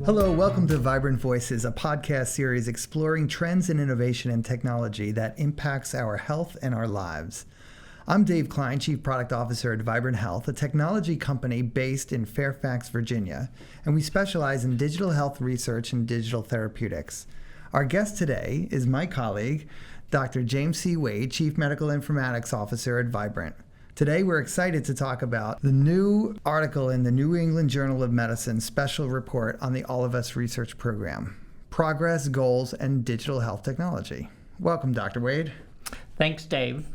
Hello, welcome to Vibrant Voices, a podcast series exploring trends in innovation and technology that impacts our health and our lives. I'm Dave Klein, Chief Product Officer at Vibrant Health, a technology company based in Fairfax, Virginia, and we specialize in digital health research and digital therapeutics. Our guest today is my colleague, Dr. James C. Wade, Chief Medical Informatics Officer at Vibrant. Today, we're excited to talk about the new article in the New England Journal of Medicine special report on the All of Us Research Program, Progress, Goals, and Digital Health Technology. Welcome, Dr. Wade. Thanks, Dave.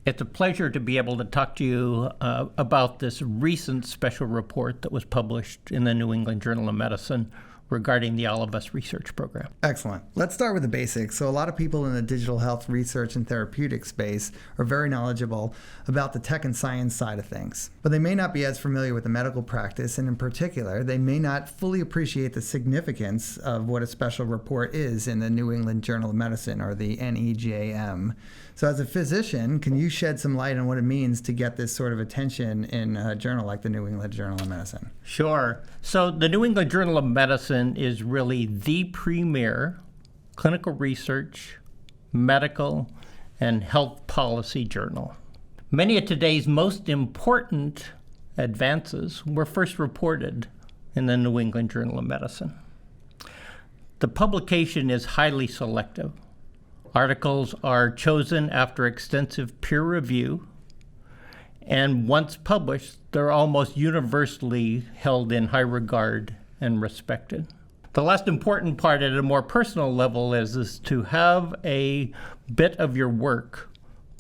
It's a pleasure to be able to talk to you about this recent special report that was published in the New England Journal of Medicine regarding the All of Us Research Program. Excellent. Let's start with the basics. So a lot of people in the digital health research and therapeutic space are very knowledgeable about the tech and science side of things, but they may not be as familiar with the medical practice, and in particular, they may not fully appreciate the significance of what a special report is in the New England Journal of Medicine, or the NEJM. So as a physician, can you shed some light on what it means to get this sort of attention in a journal like the New England Journal of Medicine? Sure. So the New England Journal of Medicine is really the premier clinical research, medical, and health policy journal. Many of today's most important advances were first reported in the New England Journal of Medicine. The publication is highly selective. Articles are chosen after extensive peer review, and once published, they're almost universally held in high regard and respected. The last important part at a more personal level is to have a bit of your work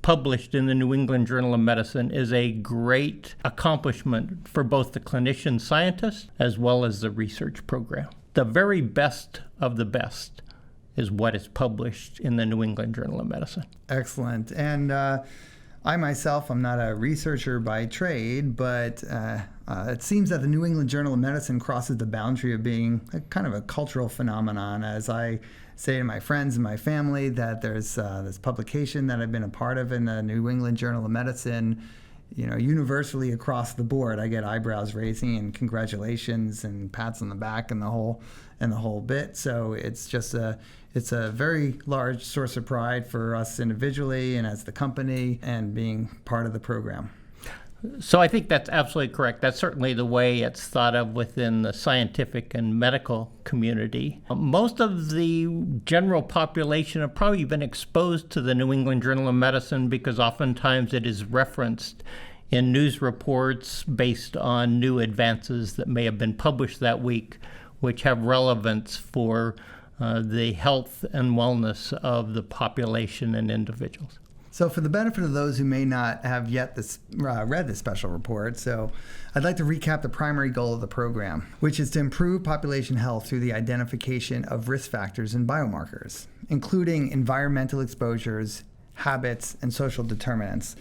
published in the New England Journal of Medicine is a great accomplishment for both the clinician scientist as well as the research program. The very best of the best is what is published in the New England Journal of Medicine. Excellent. And I myself, I'm not a researcher by trade, but it seems that the New England Journal of Medicine crosses the boundary of being a kind of a cultural phenomenon. As I say to my friends and my family that there's this publication that I've been a part of in the New England Journal of Medicine, universally across the board, I get eyebrows raising and congratulations and pats on the back and the whole bit. So it's just it's a very large source of pride for us individually and as the company and being part of the program. So I think that's absolutely correct. That's certainly the way it's thought of within the scientific and medical community. Most of the general population have probably been exposed to the New England Journal of Medicine because oftentimes it is referenced in news reports based on new advances that may have been published that week, which have relevance for the health and wellness of the population and individuals. So for the benefit of those who may not have yet read this special report, I'd like to recap the primary goal of the program, which is to improve population health through the identification of risk factors and biomarkers, including environmental exposures, habits, and social determinants,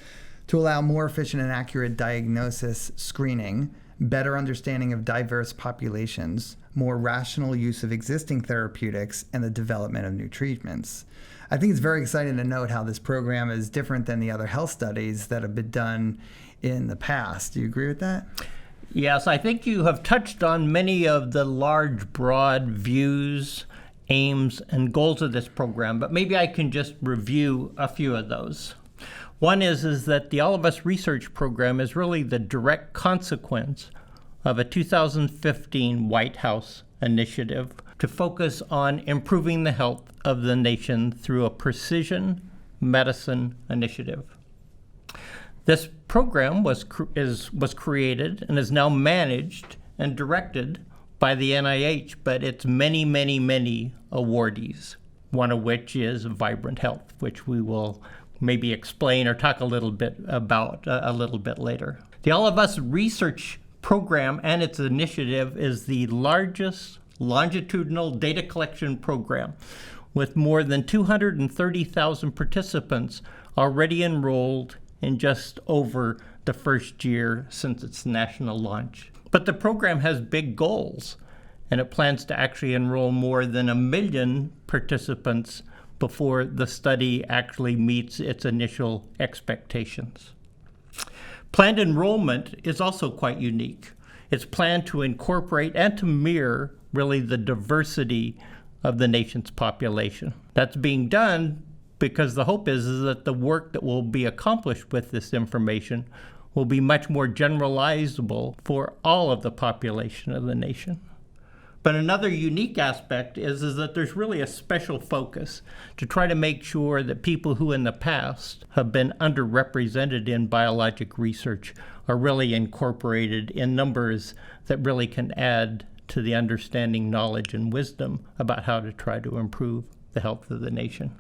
to allow more efficient and accurate diagnosis, screening, better understanding of diverse populations, more rational use of existing therapeutics, and the development of new treatments. I think it's very exciting to note how this program is different than the other health studies that have been done in the past. Do you agree with that? Yes, I think you have touched on many of the large, broad views, aims, and goals of this program, but maybe I can just review a few of those. One is that the All of Us Research Program is really the direct consequence of a 2015 White House initiative to focus on improving the health of the nation through a precision medicine initiative. This program was created and is now managed and directed by the NIH, but it's many, many, many awardees, one of which is Vibrant Health, which we will maybe explain or talk a little bit about a little bit later. The All of Us Research Program and its initiative is the largest longitudinal data collection program with more than 230,000 participants already enrolled in just over the first year since its national launch. But the program has big goals, and it plans to actually enroll more than 1 million participants before the study actually meets its initial expectations. Planned enrollment is also quite unique. It's planned to incorporate and to mirror really the diversity of the nation's population. That's being done because the hope is that the work that will be accomplished with this information will be much more generalizable for all of the population of the nation. But another unique aspect is that there's really a special focus to try to make sure that people who in the past have been underrepresented in biologic research are really incorporated in numbers that really can add to the understanding, knowledge, and wisdom about how to try to improve the health of the nation.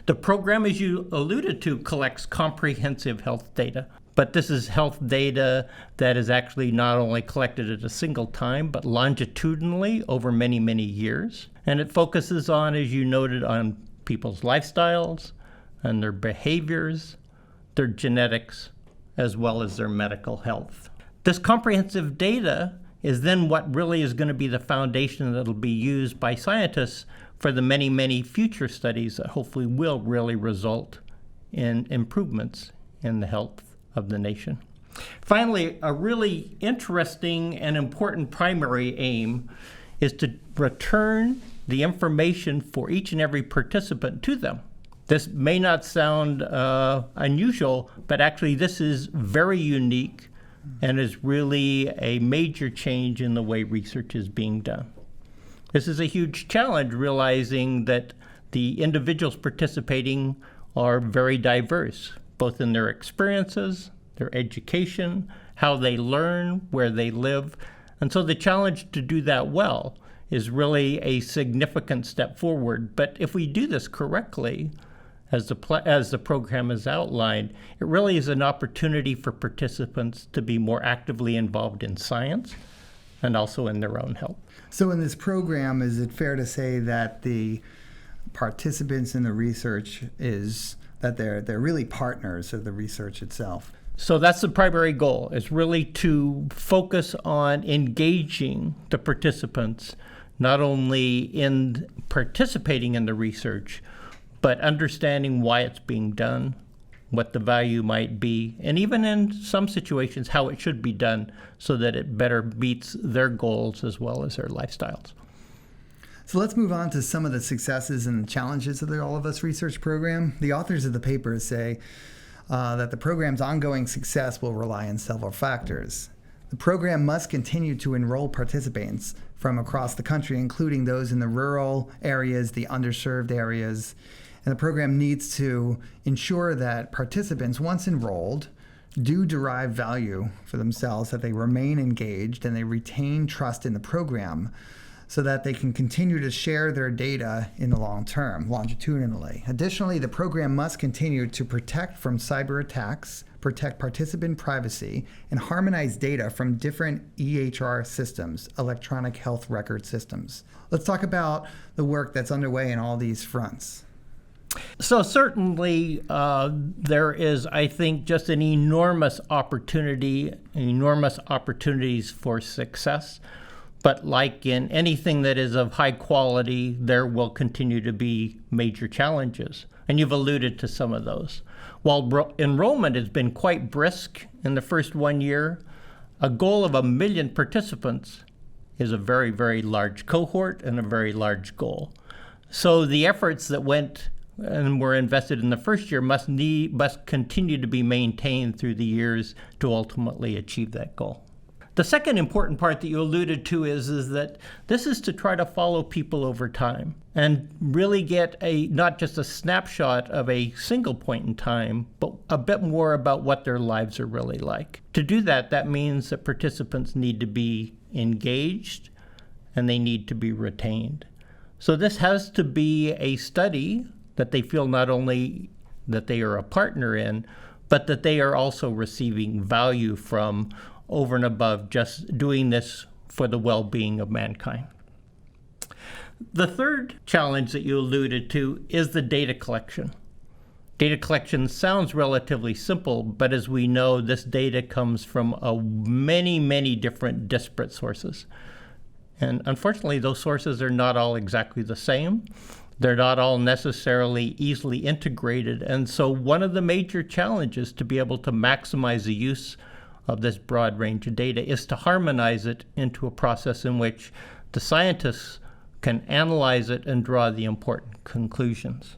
The program, as you alluded to, collects comprehensive health data. But this is health data that is actually not only collected at a single time, but longitudinally over many, many years. And it focuses on, as you noted, on people's lifestyles and their behaviors, their genetics, as well as their medical health. This comprehensive data is then what really is going to be the foundation that will be used by scientists for the many, many future studies that hopefully will really result in improvements in the health of the nation. Finally, a really interesting and important primary aim is to return the information for each and every participant to them. This may not sound unusual, but actually this is very unique and is really a major change in the way research is being done. This is a huge challenge, realizing that the individuals participating are very diverse, both in their experiences, their education, how they learn, where they live. And so the challenge to do that well is really a significant step forward. But if we do this correctly, as the program is outlined, it really is an opportunity for participants to be more actively involved in science and also in their own health. So in this program, is it fair to say that the participants in the research is that they're really partners of the research itself? So that's the primary goal, is really to focus on engaging the participants, not only in participating in the research, but understanding why it's being done, what the value might be, and even in some situations, how it should be done so that it better meets their goals as well as their lifestyles. So let's move on to some of the successes and challenges of the All of Us research program. The authors of the paper say that the program's ongoing success will rely on several factors. The program must continue to enroll participants from across the country, including those in the rural areas, the underserved areas. And the program needs to ensure that participants, once enrolled, do derive value for themselves, that they remain engaged and they retain trust in the program so that they can continue to share their data in the long term, longitudinally. Additionally, the program must continue to protect from cyber attacks, protect participant privacy, and harmonize data from different EHR systems, electronic health record systems. Let's talk about the work that's underway in all these fronts. So certainly there is, I think, just an enormous opportunities for success. But like in anything that is of high quality, there will continue to be major challenges. And you've alluded to some of those. While enrollment has been quite brisk in the first 1 year, a goal of 1 million participants is a very, very large cohort and a very large goal. So the efforts that went and were invested in the first year must continue to be maintained through the years to ultimately achieve that goal. The second important part that you alluded to is that this is to try to follow people over time and really get not just a snapshot of a single point in time, but a bit more about what their lives are really like. To do that, that means that participants need to be engaged and they need to be retained. So this has to be a study that they feel not only that they are a partner in, but that they are also receiving value from over and above just doing this for the well-being of mankind. The third challenge that you alluded to is the data collection. Data collection sounds relatively simple, but as we know, this data comes from many, many different disparate sources. And unfortunately, those sources are not all exactly the same. They're not all necessarily easily integrated. And so one of the major challenges to be able to maximize the use of this broad range of data is to harmonize it into a process in which the scientists can analyze it and draw the important conclusions.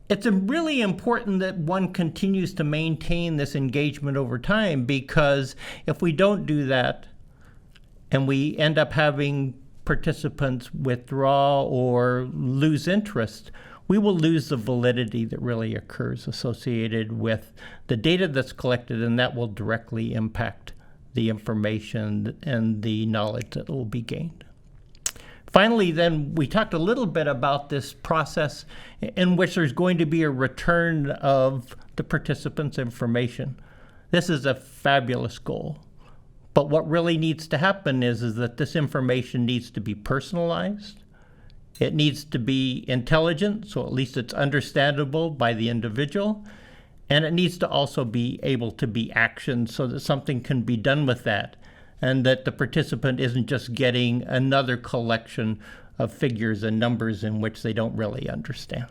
It's really important that one continues to maintain this engagement over time, because if we don't do that and we end up having participants withdraw or lose interest, we will lose the validity that really occurs associated with the data that's collected, and that will directly impact the information and the knowledge that will be gained. Finally, then, we talked a little bit about this process in which there's going to be a return of the participants' information. This is a fabulous goal. But what really needs to happen is that this information needs to be personalized. It needs to be intelligent, so at least it's understandable by the individual. And it needs to also be able to be actioned so that something can be done with that, and that the participant isn't just getting another collection of figures and numbers in which they don't really understand.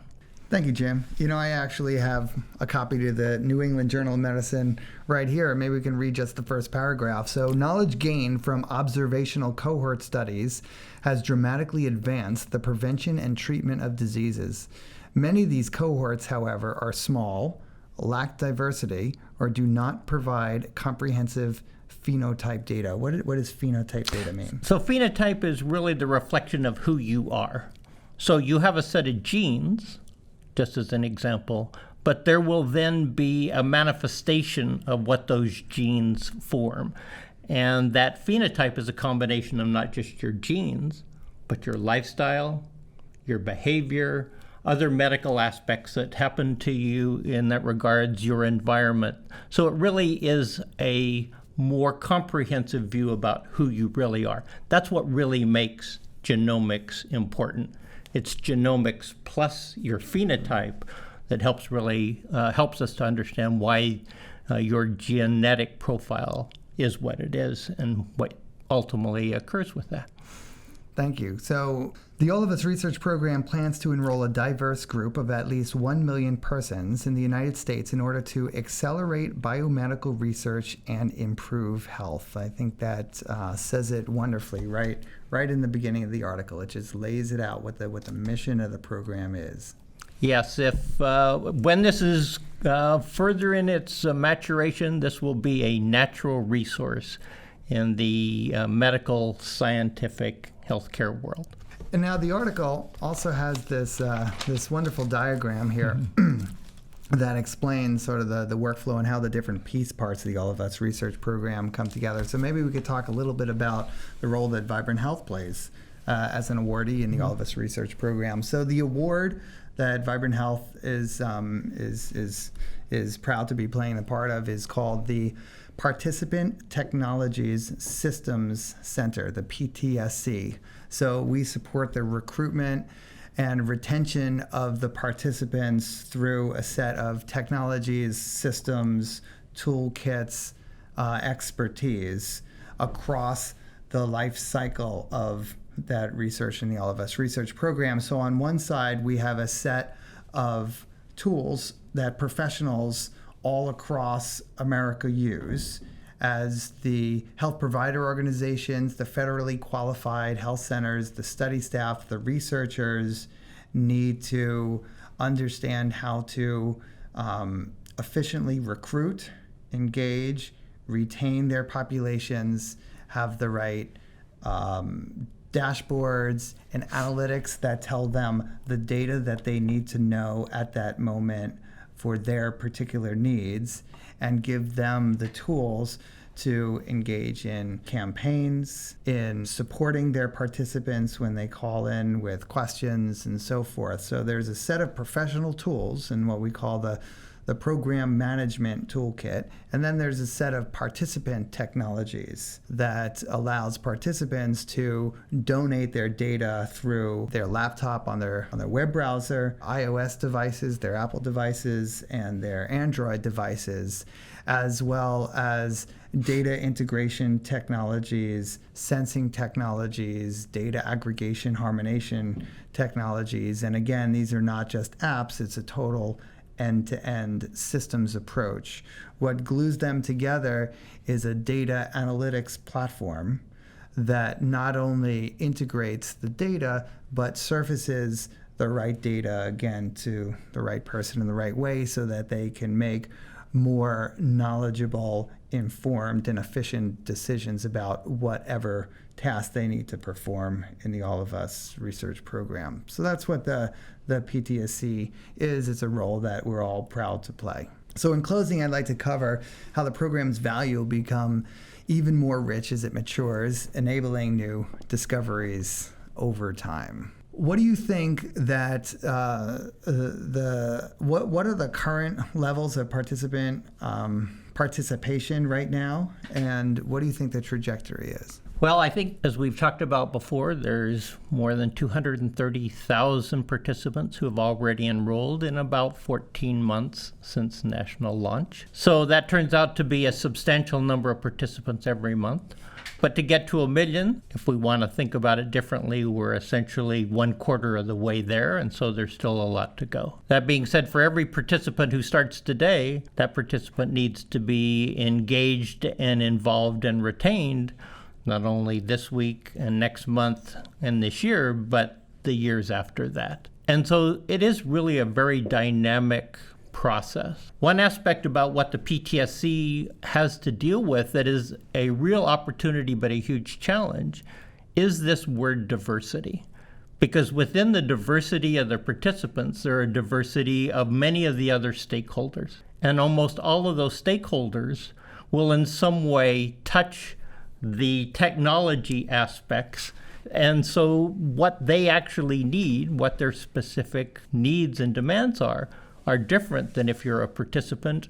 Thank you, Jim. I actually have a copy to the New England Journal of Medicine right here. Maybe we can read just the first paragraph. So, knowledge gained from observational cohort studies has dramatically advanced the prevention and treatment of diseases. Many of these cohorts, however, are small, lack diversity, or do not provide comprehensive phenotype data. What does phenotype data mean? So phenotype is really the reflection of who you are. So you have a set of genes, just as an example, but there will then be a manifestation of what those genes form. And that phenotype is a combination of not just your genes, but your lifestyle, your behavior, other medical aspects that happen to you in that regards, your environment. So it really is a more comprehensive view about who you really are. That's what really makes genomics important. It's genomics plus your phenotype that helps us to understand why your genetic profile is what it is and what ultimately occurs with that. Thank you. So the All of Us Research Program plans to enroll a diverse group of at least 1 million persons in the United States in order to accelerate biomedical research and improve health. I think that says it wonderfully, right in the beginning of the article. It just lays it out what the mission of the program is. Yes, when this is further in its maturation, this will be a natural resource in the medical, scientific, healthcare world. And now the article also has this wonderful diagram here that explains sort of the workflow and how the different piece parts of the All of Us Research Program come together. So maybe we could talk a little bit about the role that Vibrant Health plays as an awardee in the All of Us Research Program. So the award that Vibrant Health is proud to be playing a part of is called the Participant Technologies Systems Center, the PTSC. So we support the recruitment and retention of the participants through a set of technologies, systems, toolkits, expertise across the life cycle of that research in the All of Us Research Program. So on one side, we have a set of tools that professionals all across America use as the health provider organizations, the federally qualified health centers, the study staff, the researchers need to understand how to efficiently recruit, engage, retain their populations, have the right dashboards and analytics that tell them the data that they need to know at that moment for their particular needs, and give them the tools to engage in campaigns, in supporting their participants when they call in with questions and so forth. So there's a set of professional tools in what we call the program management toolkit. And then there's a set of participant technologies that allows participants to donate their data through their laptop on their web browser, iOS devices, their Apple devices, and their Android devices, as well as data integration technologies, sensing technologies, data aggregation, harmonization technologies. And again, these are not just apps, it's a total end-to-end systems approach. What glues them together is a data analytics platform that not only integrates the data, but surfaces the right data, again, to the right person in the right way so that they can make more knowledgeable, informed, and efficient decisions about whatever task they need to perform in the All of Us research program. So that's what the PTSC is. It's a role that we're all proud to play. So in closing, I'd like to cover how the program's value will become even more rich as it matures, enabling new discoveries over time. What do you think that what are the current levels of participation right now, and what do you think the trajectory is? Well, I think, as we've talked about before, there's more than 230,000 participants who have already enrolled in about 14 months since national launch. So that turns out to be a substantial number of participants every month. But to get to 1 million, if we want to think about it differently, we're essentially 1/4 of the way there, and so there's still a lot to go. That being said, for every participant who starts today, that participant needs to be engaged and involved and retained, not only this week and next month and this year, but the years after that. And so it is really a very dynamic process. One aspect about what the PTSC has to deal with that is a real opportunity but a huge challenge is this word diversity. Because within the diversity of the participants, there are a diversity of many of the other stakeholders. And almost all of those stakeholders will in some way touch the technology aspects. And so what they actually need, what their specific needs and demands are different than if you're a participant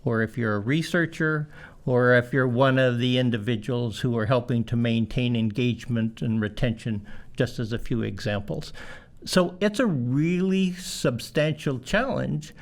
or if you're a researcher or if you're one of the individuals who are helping to maintain engagement and retention, just as a few examples. So it's a really substantial challenge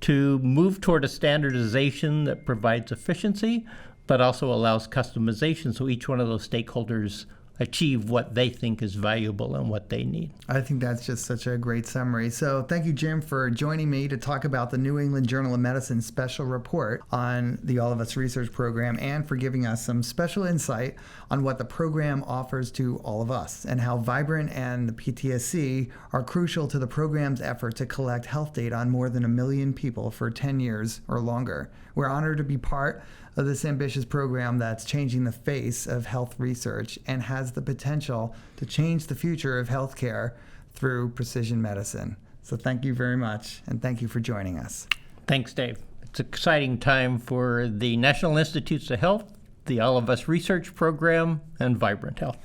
to move toward a standardization that provides efficiency, but also allows customization so each one of those stakeholders achieve what they think is valuable and what they need. I think that's just such a great summary. So thank you, Jim, for joining me to talk about the New England Journal of Medicine special report on the All of Us research program and for giving us some special insight on what the program offers to all of us and how Vibrant and the PTSC are crucial to the program's effort to collect health data on more than 1 million people for 10 years or longer. We're honored to be part of this ambitious program that's changing the face of health research and has the potential to change the future of healthcare through precision medicine. So thank you very much, and thank you for joining us. Thanks, Dave. It's an exciting time for the National Institutes of Health, the All of Us research program, and Vibrant Health.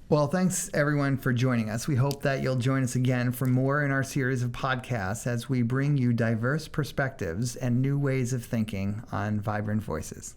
Well, thanks everyone for joining us. We hope that you'll join us again for more in our series of podcasts as we bring you diverse perspectives and new ways of thinking on Vibrant Voices.